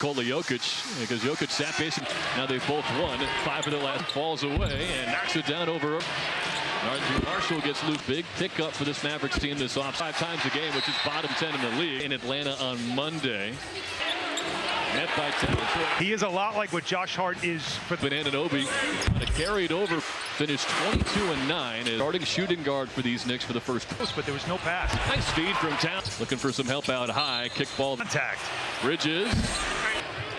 Nikola Jokic, because Jokic sat base. Now they've both won. 5 of the last falls away and knocks it down over. Marshall gets loose. Big pickup for this Mavericks team this off. 5 times a game, which is bottom 10 in the league. In Atlanta on Monday. Net by 10. He is a lot like what Josh Hart is for the Anunoby. Carried over, finished 22-9 as starting shooting guard for these Knicks for the first. But there was no pass. Nice feed from Towns. Looking for some help out high. Kick ball. Contact. Bridges.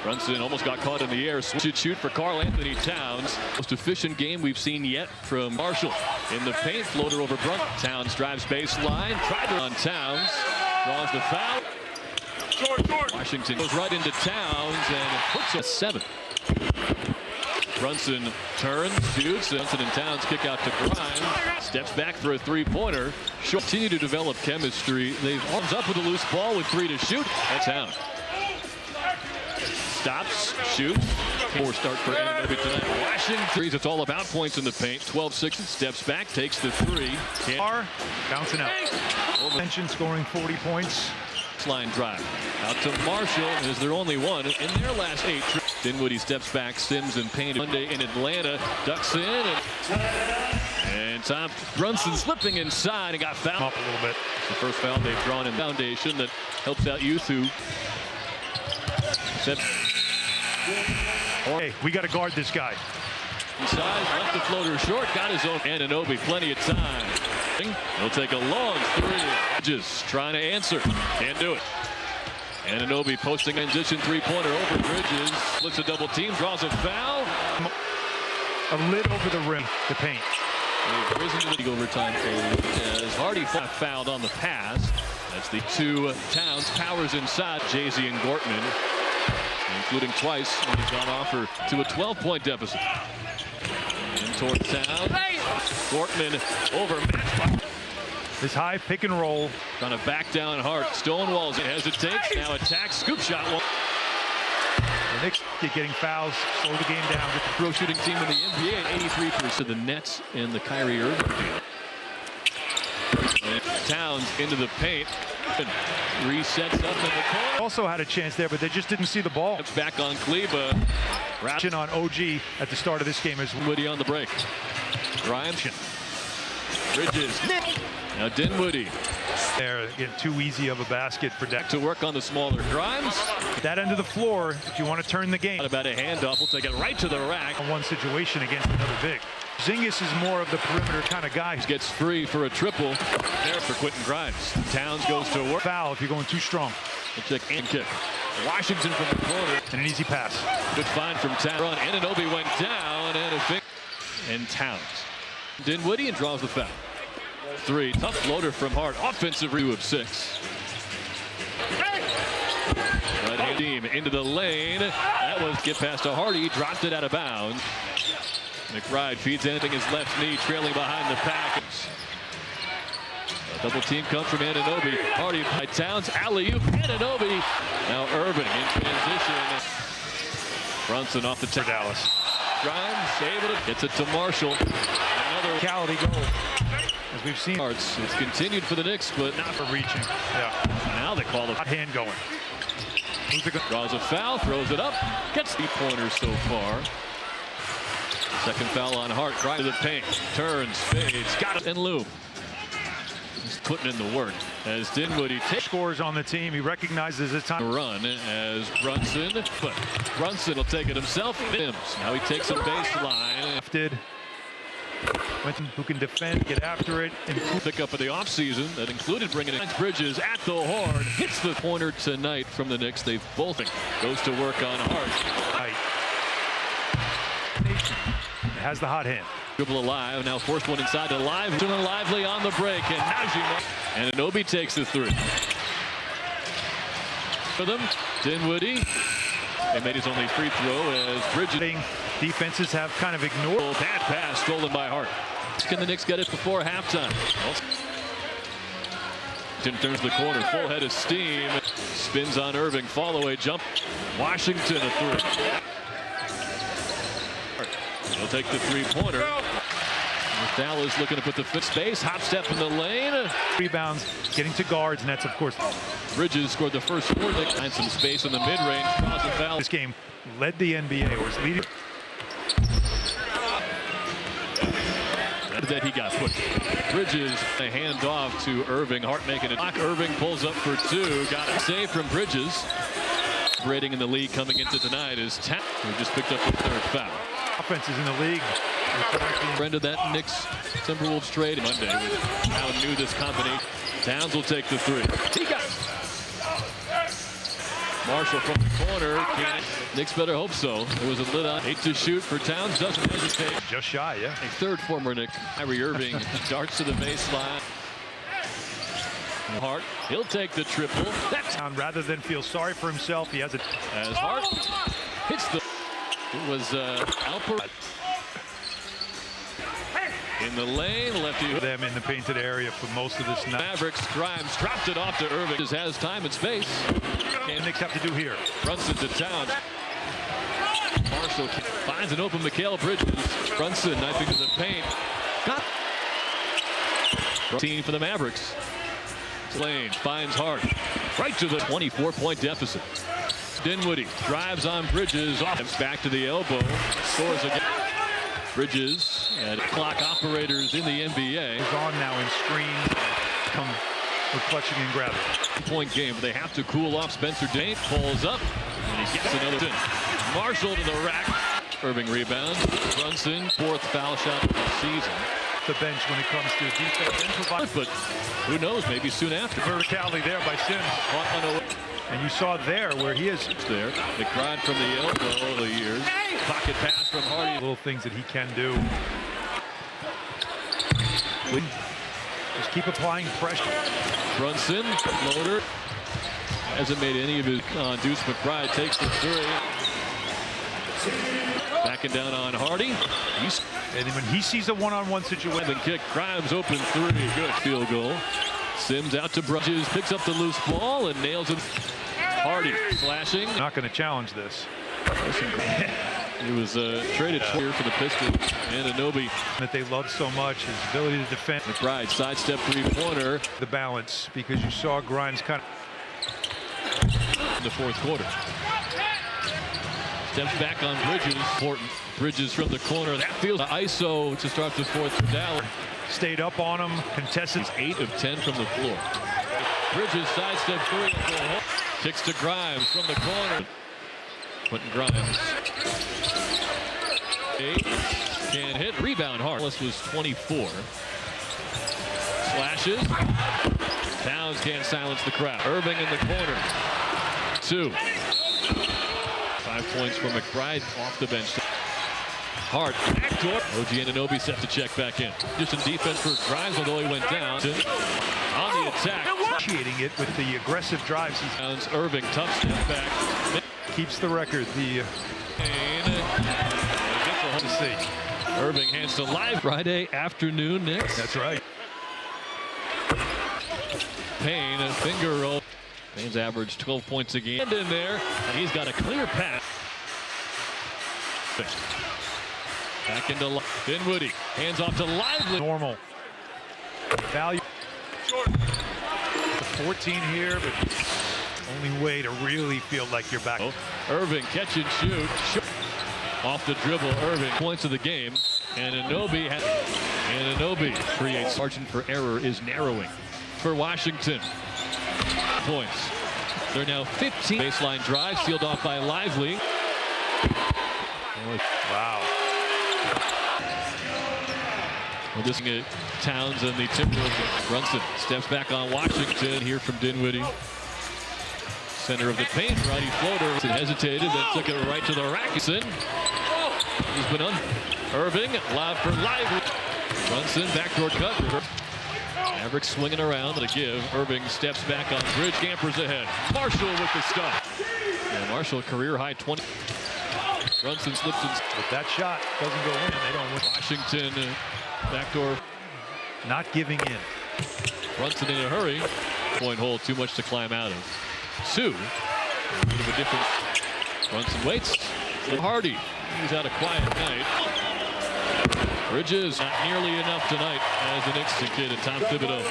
Brunson almost got caught in the air. Should shoot for Karl Anthony Towns. Most efficient game we've seen yet from Marshall. In the paint, floater over Brunson. Towns drives baseline. Tried to on Towns. Draws the foul. Washington goes right into Towns and puts a 7. Brunson turns, shoots. Brunson and Towns kick out to Grimes. Steps back for a 3-pointer. Continue to develop chemistry. They've arms up with a loose ball with 3 to shoot. That's Towns. Stops, shoots. 4 start for Anunoby tonight. Washington. It's all about points in the paint. 12-6. Steps back, takes the 3. Bouncing out. Mention scoring 40 points. Line drive out to Marshall is their only one in their last 8. Dinwiddie steps back, Sims and Payne. Monday in Atlanta, ducks in and Tom Brunson slipping inside and got fouled up a little bit. The first foul they've drawn in foundation that helps out youth who. Hey, we got to guard this guy. Inside, left the floater short, got his own. Anunoby, plenty of time. He'll take a long 3. Just trying to answer. Can't do it. Anunoby posting transition 3-pointer over Bridges. Looks a double team, draws a foul. A lid over the rim, the paint. They've risen to the overtime as Hardy fouled on the pass. That's the 2 Towns. Powers inside. Jay-Z and Gortman, including twice when he's gone off to a 12-point deficit. In toward Towns. Gortman over match. This high pick and roll. Trying to back down Hart. Stonewalls. It hesitates. Now attacks. Scoop shot. The Knicks keep getting fouls. Slow the game down. Pro shooting team in the NBA at 83%. The Nets in the Kyrie Irving deal. And Towns into the paint. Resets up in the corner. Also had a chance there, but they just didn't see the ball. It's back on Kleba. Ratchet on OG at the start of this game is Woody on the break. Grimes. Bridges. Now Dinwiddie. There, again, too easy of a basket for Deck. To work on the smaller Grimes. That end of the floor, if you want to turn the game. About a handoff, we'll take it right to the rack. One situation against another big. Zingis is more of the perimeter kind of guy. He gets free for a triple. There for Quentin Grimes. Towns goes to work. Foul if you're going too strong. We'll check and kick. Washington from the corner. And an easy pass. Good find from Towns. Run. Anunoby went down and Towns. Dinwiddie and draws the foul. 3. Tough floater from Hart. Offensive review of 6. Right team into the lane. That was get past to Hardy. Dropped it out of bounds. McBride feeds anything his left knee, trailing behind the pack. A double team comes from Anunoby. Hardy by Towns. Alley-oop. Anunoby. Now Irving in transition. Brunson off the tip. Dallas. Grimes able to gets it to Marshall. Another quality goal. As we've seen. It's continued for the Knicks, but not for reaching. Yeah. Now they call the hot hand going. Draws a foul, throws it up, gets 3-pointers so far. Second foul on Hart, right to the paint, turns, fades, got it, and Lou. He's putting in the work as Dinwiddie scores on the team. He recognizes the time. Run as Brunson, but Brunson will take it himself. Now he takes a baseline. Who can defend, get after it, and pick up of the offseason that included bringing in Bridges at the horn. Hits the pointer tonight from the Knicks. They've both goes to work on Hart. Has the hot hand. Dribble alive. Now forced one inside to Lively on the break. And Najee. And Anunoby takes the 3. For them, Dinwiddie. He made his only free throw as Bridges. Defenses have kind of ignored. Bad pass stolen by Hart. Can the Knicks get it before halftime? Turns the corner, full head of steam. Spins on Irving, fall away jump. Washington a 3. He'll take the 3-pointer. Dallas looking to put the fifth space. Hop step in the lane. Rebounds, getting to guards, and that's, of course, Bridges scored the first four. They find some space in the mid-range. Draws a foul. this game led the NBA, or is leading. That he got put. Bridges a hand off to Irving. Hart making it. Irving pulls up for two. Got a save from Bridges. Rating in the league coming into tonight is 10. Who just picked up the third foul. Offenses in the league. Friend of that Knicks Timberwolves trade Monday with how new this combination. Towns will take the three. He got it. Marshall from the corner. Knicks better hope so. It was a lit up. 8 to shoot for Towns. Doesn't hesitate. Just shy, yeah. A third former Knick. Kyrie Irving darts to the baseline. Hart, he'll take the triple. That's rather than feel sorry for himself, he has it. as Hart hits the. It was Alper in the lane. Lefty Them in the painted area for most of this night. Mavericks. Grimes dropped it off to Irving. Just has time and space. And Knicks have to do here. Brunson to Towns. Marshall finds an open Mikal Bridges. Brunson knifing to the paint. Got team for the Mavericks. Lane finds Hart right to the 24-point deficit. Dinwiddie drives on Bridges. Off back to the elbow. Scores again. Bridges and clock operators in the NBA. He's on now in screen. Come with clutching and grabbing. Point game, but they have to cool off. Spencer Dane pulls up and he gets another tin. Marshall to the rack. Irving rebounds. Brunson, fourth foul shot of the season. The bench when it comes to defense and provide. But who knows, maybe soon after. Verticality there by Sims. And you saw there where he is. There, McBride from the elbow over the years. Pocket pass from Hardy. Little things that he can do. Just keep applying pressure. Brunson, floater. Hasn't made any of his Deuce McBride takes the three. Backing down on Hardy. And when he sees a one-on-one situation. Kick, Grimes open three. Good field goal. Sims out to Bridges, picks up the loose ball and nails it. Hardy slashing. Not going to challenge this. He was traded here for the Pistons. And Anunoby. That they love so much, his ability to defend. McBride sidestep three-pointer. The balance, because you saw Grimes kind of. In the fourth quarter. Steps back on Bridges. Important. Bridges from the corner. That feels ISO to start the fourth down. Stayed up on him. Contested. 8 of 10 from the floor. Bridges sidestep three. Kicks to Grimes from the corner. Quentin Grimes. 8. Can't hit. Rebound hard. This was 24. Slashes. Towns can't silence the crowd. Irving in the corner. 2. 5 points for McBride off the bench. Hart backdoor. OG Anunoby set to check back in. Just in defense for Grimes, although he went down. On the attack. Appreciating it with the aggressive drives. He's Irving, tough step back. Keeps the record. The to see. Irving hands to live Friday afternoon Knicks. That's right. Payne, a finger roll. Payne's averaged 12 points a game. And in there, and he's got a clear pass. Back into Dinwiddie. Hands off to Lively. Normal. Value. 14 here, but only way to really feel like you're back. Irving catch and shoot. Off the dribble, Irving points of the game. And Anunoby creates margin for error is narrowing for Washington. Points. They're now 15. Baseline drive sealed off by Lively. Wow. Well, this is Towns and the Timberwolves. Brunson steps back on Washington here from Dinwiddie. Center of the paint, righty floater. It hesitated, then took it right to the rack. He's been on. Irving, loud for Lively. Brunson, backdoor cut. Mavericks swinging around to give. Irving steps back on bridge, campers ahead. Marshall with the stuff. Yeah, Marshall career high 20. Brunson slips in. If that shot doesn't go in, they don't win. Washington backdoor. Not giving in. Brunson in a hurry. Point hole, too much to climb out of. 2. A bit of a difference. Brunson waits. Hardy. He's had a quiet night. Bridges not nearly enough tonight as the Knicks kid at Tom Thibodeau.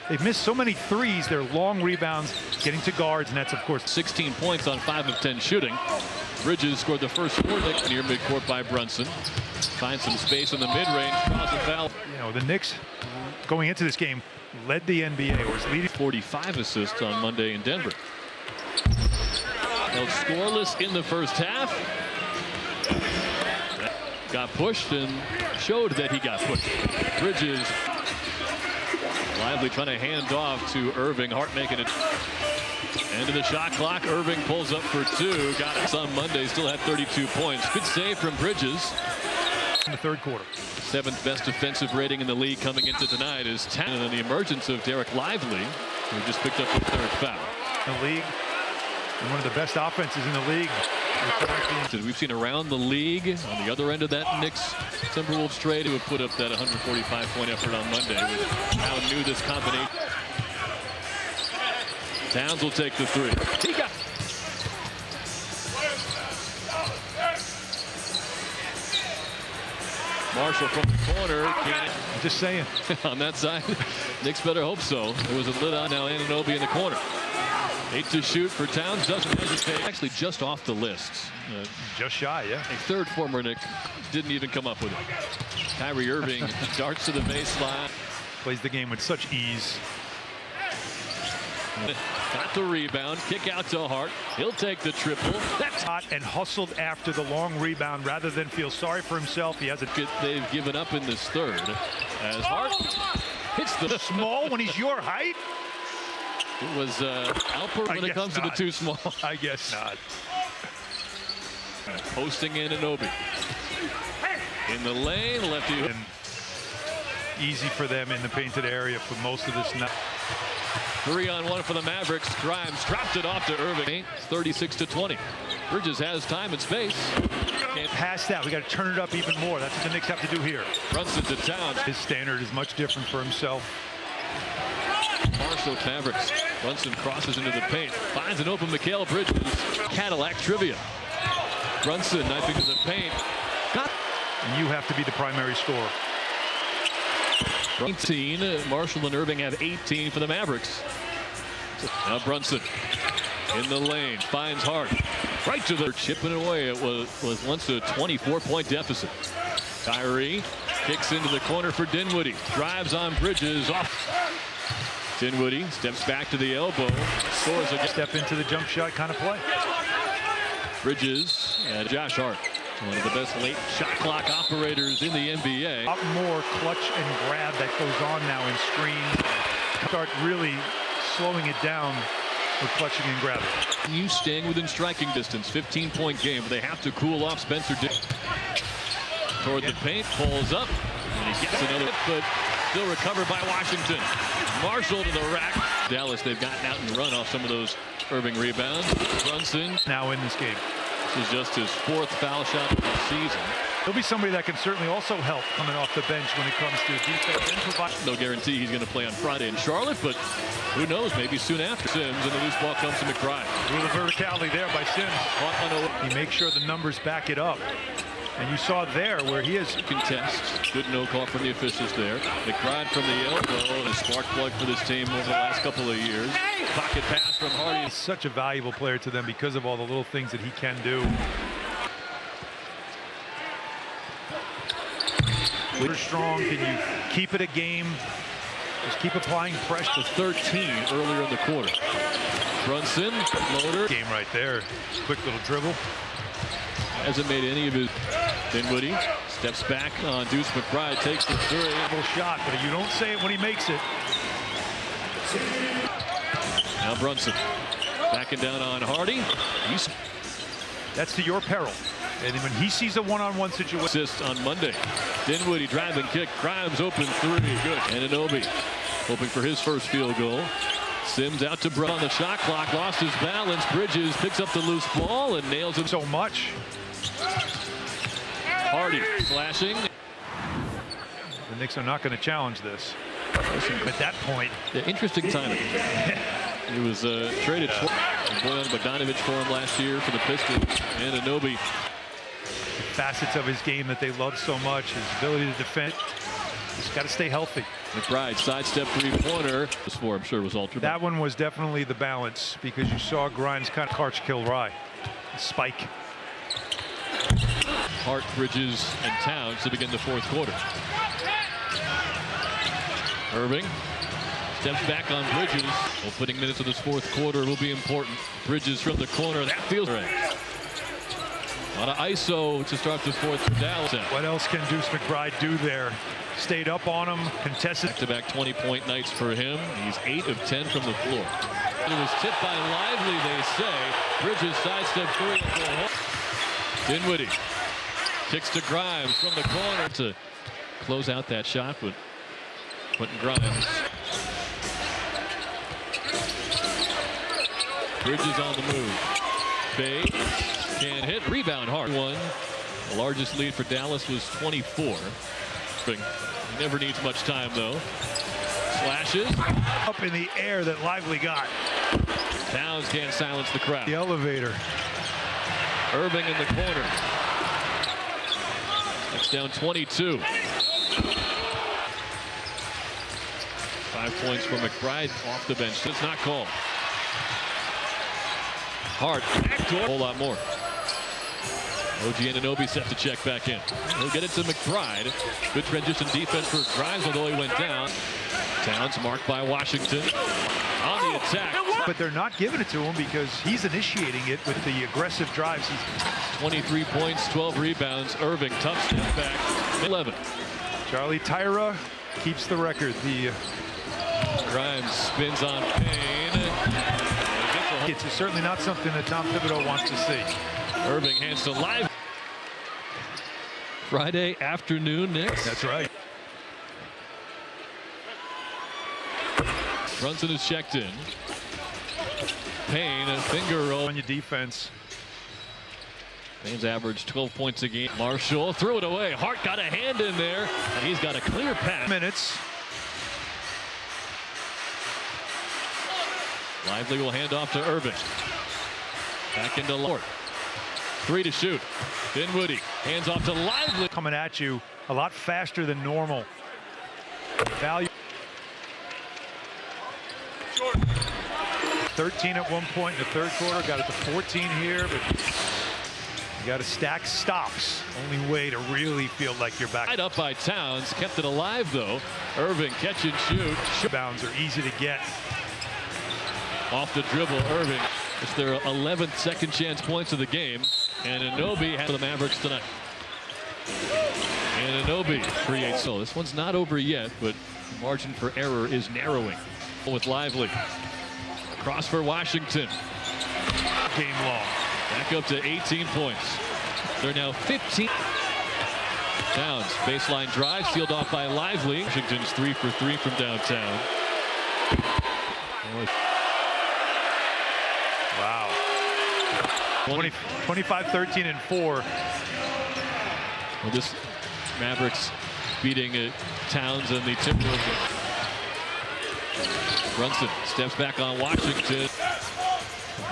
They've missed so many threes. They're long rebounds, getting to guards, and that's, of course, 16 points on 5 of 10 shooting. Bridges scored the first 4 near midcourt by Brunson. Finds some space in the mid-range, draws a foul. You know, the Knicks, going into this game, led the NBA, or was leading. 45 assists on Monday in Denver. Held scoreless in the first half. Got pushed and showed that he got pushed. Bridges lively trying to hand off to Irving. Hart making it. End of the shot clock. Irving pulls up for 2. Got it on Monday. Still had 32 points. Good save from Bridges. In the third quarter. 7th best defensive rating in the league coming into tonight is 10. And then the emergence of Derek Lively, who just picked up the 3rd foul. The league, and one of the best offenses in the league. We've seen around the league on the other end of that Knicks Timberwolves trade who have put up that 145-point effort on Monday with how new this combination. Towns will take the 3. He got Marshall from the corner. I'm just saying. On that side, Knicks better hope so. There was a lid on now. Anunoby in the corner. 8 to shoot for Towns. Doesn't hesitate. Actually, just off the list. Just shy, yeah. A 3rd former Knick didn't even come up with it. Kyrie Irving darts to the baseline. Plays the game with such ease. Got the rebound. Kick out to Hart. He'll take the triple. That's hot and hustled after the long rebound rather than feel sorry for himself. He has a. They've given up in this 3rd as Hart hits the small when he's your height. It was Alpert when it comes to the too small. I guess not. Posting Anunoby. In the lane, lefty. And easy for them in the painted area for most of this night. 3-on-1 for the Mavericks. Grimes dropped it off to Irving. 36-20. Bridges has time and space. Can't pass that. We got to turn it up even more. That's what the Knicks have to do here. Brunson to Towns. His standard is much different for himself. Marshall Mavericks. Brunson crosses into the paint. Finds an open Mikal Bridges. Cadillac trivia. Brunson knifing to the paint. Got. And you have to be the primary scorer. 18. Marshall and Irving have 18 for the Mavericks. Now Brunson in the lane. Finds Hart. Right to the chipping away. It was once a 24-point deficit. Kyrie kicks into the corner for Dinwiddie. Drives on Bridges. Off. Dinwiddie steps back to the elbow. Scores a step into the jump shot kind of play. Bridges and Josh Hart. One of the best late shot clock operators in the NBA. A lot more clutch and grab that goes on now in screens. Start really slowing it down with clutching and grabbing. You staying within striking distance. 15-point game, but they have to cool off Spencer toward the paint. Pulls up, and he gets another, but still recovered by Washington. Marshall to the rack. Dallas, they've gotten out and run off some of those Irving rebounds. Brunson now in this game. This is just his 4th foul shot of the season. He'll be somebody that can certainly also help coming off the bench when it comes to defense and provide. No guarantee he's going to play on Friday in Charlotte, but who knows, maybe soon after. Sims, and the loose ball comes to McBride. A little verticality there by Sims. He makes sure the numbers back it up. And you saw there where he is. Contest. Good no call from the officials there. McBride from the elbow. The spark plug for this team over the last couple of years. Pocket pass from Hardy. He's such a valuable player to them because of all the little things that he can do. We're strong. Can you keep it a game? Just keep applying pressure. 13 earlier in the quarter. Brunson, floater. Game right there. Quick little dribble. Hasn't made any of his. Dinwiddie steps back on Deuce McBride, takes the 3. Double shot, but you don't say it when he makes it. Now Brunson backing down on Hardy. That's to your peril. And when he sees a one-on-one situation. Assist on Monday. Dinwiddie driving kick. Grimes open 3. Good. Anunoby hoping for his first field goal. Sims out to Brown on the shot clock. Lost his balance. Bridges picks up the loose ball and nails it so much. Hardy slashing. The Knicks are not going to challenge this. At that point. Yeah, interesting timing. He was traded for Bojan Bogdanovic for him last year for the Pistons. Anunoby facets of his game that they love so much, his ability to defend. He's got to stay healthy. McBride sidestep three-pointer. This four, I'm sure, was ultra. That one was definitely the balance because you saw Grimes kind of kill Rye. Spike. Hart, Bridges, and Towns to begin the fourth quarter. Irving steps back on Bridges. Opening minutes of this fourth quarter will be important. Bridges from the corner. That feels right. A lot of ISO to start the fourth for Dallas. What else can Deuce McBride do there? Stayed up on him, contested. Back-to-back 20-point nights for him. He's 8 of 10 from the floor. It was tipped by Lively, they say. Bridges sidestep three. Dinwiddie kicks to Grimes from the corner to close out that shot, but Quentin Grimes. Bridges on the move. Fade. Can't hit. Rebound hard. One. The largest lead for Dallas was 24. He never needs much time, though. Slashes. Up in the air that Lively got. Towns can't silence the crowd. The elevator. Irving in the corner. That's down 22. 5 points for McBride off the bench. It's not called. Hart backdoor. A whole lot more. OG Anunoby set to check back in. He'll get it to McBride. Good transition defense for Grimes, although he went down. Towns marked by Washington. On the attack. But they're not giving it to him because he's initiating it with the aggressive drives. 23 points, 12 rebounds. Irving, tough step back. 11. Charlie Tyra keeps the record. The Grimes spins on Payne. It's certainly not something that Tom Thibodeau wants to see. Irving hands to Live. Friday afternoon, Knicks. That's right. Brunson is checked in. Payne, a finger roll. On your defense. Payne's averaged 12 points a game. Marshall threw it away. Hart got a hand in there, and he's got a clear pass. Minutes. Lively will hand off to Irving. Back into Lord. 3 to shoot. Dinwiddie hands off to Lively. Coming at you a lot faster than normal. Value. 13 at one point in the third quarter. Got it to 14 here, but you got to stack stops. Only way to really feel like you're back. Right up by Towns. Kept it alive, though. Irving catch and shoot. Bounds are easy to get. Off the dribble, Irving. It's their 11th second chance points of the game. And Anunoby has the Mavericks tonight. And Anunoby creates. So this one's not over yet, but the margin for error is narrowing. With Lively. Cross for Washington. Game long. Back up to 18 points. They're now 15. Towns, baseline drive, sealed off by Lively. Washington's 3 for 3 from downtown. Wow. 25, 13, and 4. Well, this Mavericks beating Towns and the Timberwolves. Brunson steps back on Washington.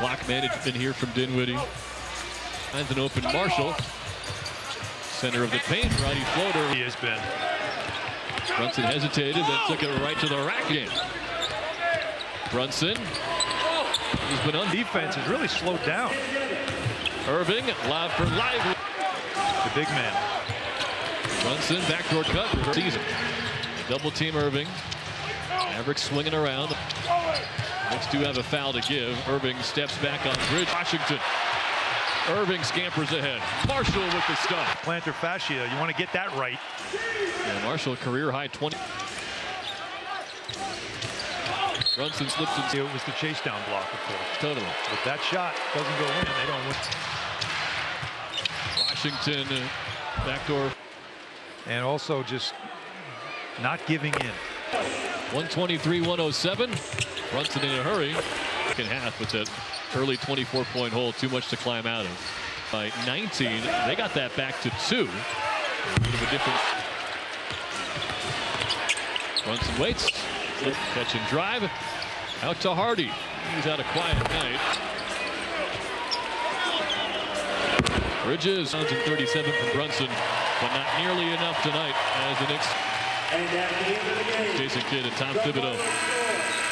Block management here from Dinwiddie. Finds an open Marshall. Center of the paint, righty floater. He has been. Brunson hesitated, then took it right to the rack again. Brunson. He's been on Defense has really slowed down. Irving, loud for Lively. The big man. Brunson, backdoor cut for season. Double team Irving. Mavericks swinging around. Knicks do have a foul to give. Irving steps back on Bridge. Washington. Irving scampers ahead. Marshall with the stuff. Plantar fascia. You want to get that right. Yeah, Marshall career high 20. Brunson slips in. It was the chase down block, of course. Totally. If that shot doesn't go in, they don't win. Washington backdoor. And also just not giving in. 123-107. Brunson in a hurry. Second half with that early 24-point hole. Too much to climb out of. By 19, they got that back to 2. A bit of a difference. Brunson waits. Catch and drive. Out to Hardy. He's had a quiet night. Bridges, 37 from Brunson, but not nearly enough tonight as the Knicks. Jason Kidd and Tom Thibodeau